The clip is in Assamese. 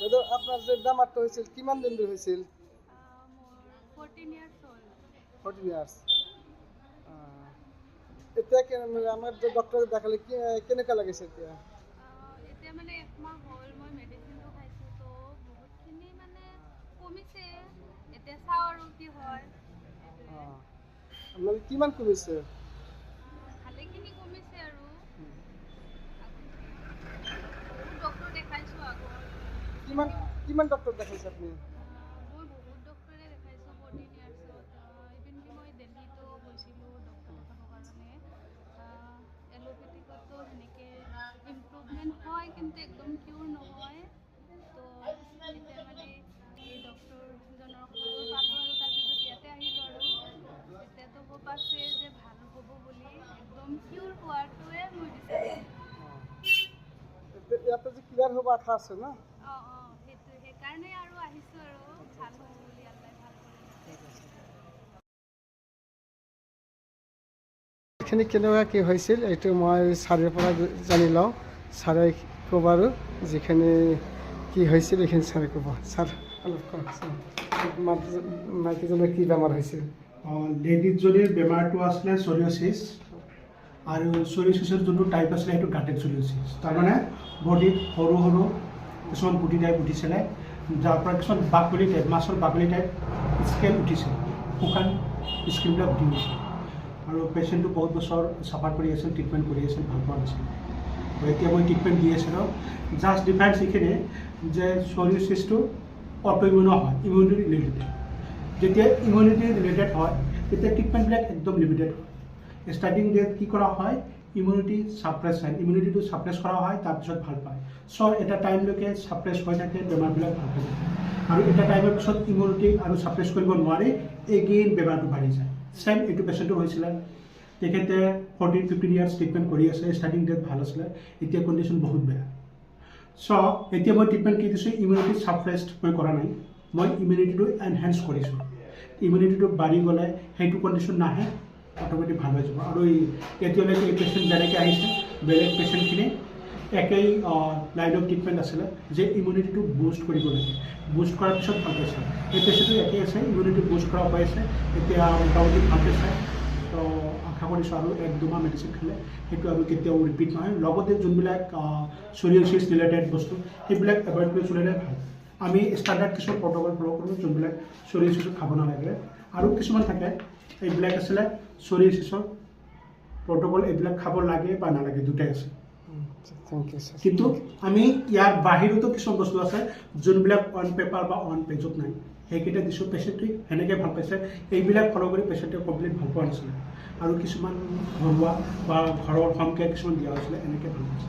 দাদা আপনাৰ যে বেমাৰটা হয়েছিল কিমান দিন ধৰে হয়েছিল? 14 years old. 14 ইয়াৰ্স। এতিয়া আমাৰ যে ডক্টৰক দেখালে কেনেকুৱা লাগিছে এতিয়া? এতিয়া মানে একমাহ হ'ল মই মেডিচিনটো খাইছোঁ তো বহুতখিনি মানে কমিছে। এতিয়া চাওঁ আৰু কি হয়। আপোনাৰ কিমান কমিছে? ভালেখিনি কমিছে আৰু ডক্টৰ দেখাইছোঁ আগত। কিমান ডক্টৰ দেখাইছে আপুনি? মই বহুত ডক্টৰে দেখাইছোঁ 14 ইয়াৰ্ছত। ইভেনলি মই দিল্লীতো গৈছিলোঁ ডক্টৰ দেখাবৰ কাৰণে। এলোপেথিকতো সেনেকৈ ইম্প্ৰুভমেণ্ট হয় কিন্তু একদম কিউৰ নহয়। তো এতিয়া মানে এই ডক্টৰজনৰ খবৰ পালোঁ আৰু তাৰপিছত ইয়াতে আহিলোঁ আৰু এতিয়াতো হোপ আছে যে ভাল হ'ব বুলি। একদম কিউৰ হোৱাটোৱে মই বিচাৰোঁ। ইয়াতে যে ক্লিয়াৰ হ'ব আশা আছে ন? সেইটো সেইকাৰণে আৰু আহিছোঁ আৰু ভাল হ'ব বুলি আল্লাই ভাল কৰি। এইখিনি কেনেকুৱা কি হৈছিল এইটো মই ছাৰৰ পৰা জানি লওঁ। ছাৰে ক'ব আৰু যিখিনি কি হৈছিল এইখিনি ছাৰে ক'ব। ছাৰ অলপ কওকচোন মাইকীজনৰ কি বেমাৰ হৈছিল? লেডিজজনীৰ বেমাৰটো আছিলে চৰিয়চিছ আৰু চৰিয়চিছৰ যোনটো টাইপ আছিলে সেইটো গাটেড চৰিয়চিছ। তাৰমানে বডিত সৰু সৰু কিছুমান গুটি টাইপ উঠিছিলে, যাৰ পৰা কিছুমান বাকলি টাইপ মাছৰ বাকলি টাইপ স্কেল উঠিছিল, শুকান স্কিনবিলাক উঠি গৈছিল। আৰু পেচেণ্টটো বহুত বছৰ চাফাৰ কৰি আছিল, ট্ৰিটমেণ্ট কৰি আছিল, ভাল পোৱা নাছিল। এতিয়া মই ট্ৰিটমেণ্ট দি আছিলোঁ। জাষ্ট ডিফাৰেঞ্চ এইখিনিয়ে যে চৰিয়চিছটো অট'ইমিউন হয়, ইমিউনিটি ৰিলেটেড। যেতিয়া ইমিউনিটি ৰিলেটেড হয় তেতিয়া ট্ৰিটমেণ্টবিলাক একদম লিমিটেড হয়। ষ্টাৰ্টিং ডেট কি কৰা হয়, ইমিউনিটি ছাপ্ৰেছ হয়, ইমিউনিটিটো ছাপ্ৰেছ কৰা হয়, তাৰপিছত ভাল পায়। চ' এটা টাইমলৈকে ছাপ্ৰেছ হৈ থাকে, বেমাৰবিলাক ভাল হৈ থাকে। আৰু এটা টাইমৰ পিছত ইমিউনিটি আৰু ছাপ্ৰেছ কৰিব নোৱাৰি এগেইন বেমাৰটো বাঢ়ি যায়। ছেম এইটো পেচেণ্টটো হৈছিলে। তেখেতে 14-15 ইয়াৰ্ছ ট্ৰিটমেণ্ট কৰি আছে। ষ্টাৰ্টিং ডেট ভাল আছিলে, এতিয়া কণ্ডিশ্যন বহুত বেয়া। চ' এতিয়া মই ট্ৰিটমেণ্ট কি দিছোঁ, ইমিউনিটি ছাপ্ৰেছড মই কৰা নাই, মই ইমিউনিটিটো এনহেঞ্চ কৰিছোঁ। ইমিউনিটিটো বাঢ়ি গ'লে সেইটো কণ্ডিশ্যন নাহে, অট'মেটিক ভাল হৈ যাব। আৰু এতিয়ালৈকে এই পেচেণ্ট যেনেকৈ আহিছে বেলেগ পেচেণ্টখিনি একেই লাইন অফ ট্ৰিটমেণ্ট আছিলে যে ইমিউনিটিটো বুষ্ট কৰিব লাগে, বুষ্ট কৰাৰ পিছত ভাল পাইছে। এই পেচেণ্টটো একেই আছে, ইমিউনিটি বুষ্ট কৰা হৈ আছে, এতিয়া মোটামুটি ভাল পাইছে। তো আশা কৰিছোঁ আৰু 1-2 মাহ মেডিচিন খালে সেইটো আৰু কেতিয়াও ৰিপিট নহয়। লগতে যোনবিলাক চৰিয়চিছ ৰিলেটেড বস্তু সেইবিলাক এভইড কৰি চলিলে ভাল। আমি ষ্টাণ্ডাৰ্ড কিছুমান প্ৰট'কল ফ'ল' কৰোঁ যোনবিলাক চৰিয়চিছটো খাব নালাগে। আৰু কিছুমান থাকে এইবিলাক আছিলে চৰিয়চিছৰ প্ৰট'কল, এইবিলাক খাব লাগে বা নালাগে দুটাই আছে। কিন্তু আমি ইয়াৰ বাহিৰতো কিছুমান বস্তু আছে যোনবিলাক অন পেপাৰ বা অন পেজত নাই, সেইকেইটা দিছোঁ। পেচেণ্টে সেনেকৈ ভাল পাইছে। এইবিলাক ফ'ল' কৰি পেচেণ্টে কমপ্লিট ভাল পোৱা নাছিলে। আৰু কিছুমান ঘৰুৱা বা ঘৰৰ হোম কেয়াৰ কিছুমান দিয়া হৈছিলে, এনেকৈ ভাল পাইছে।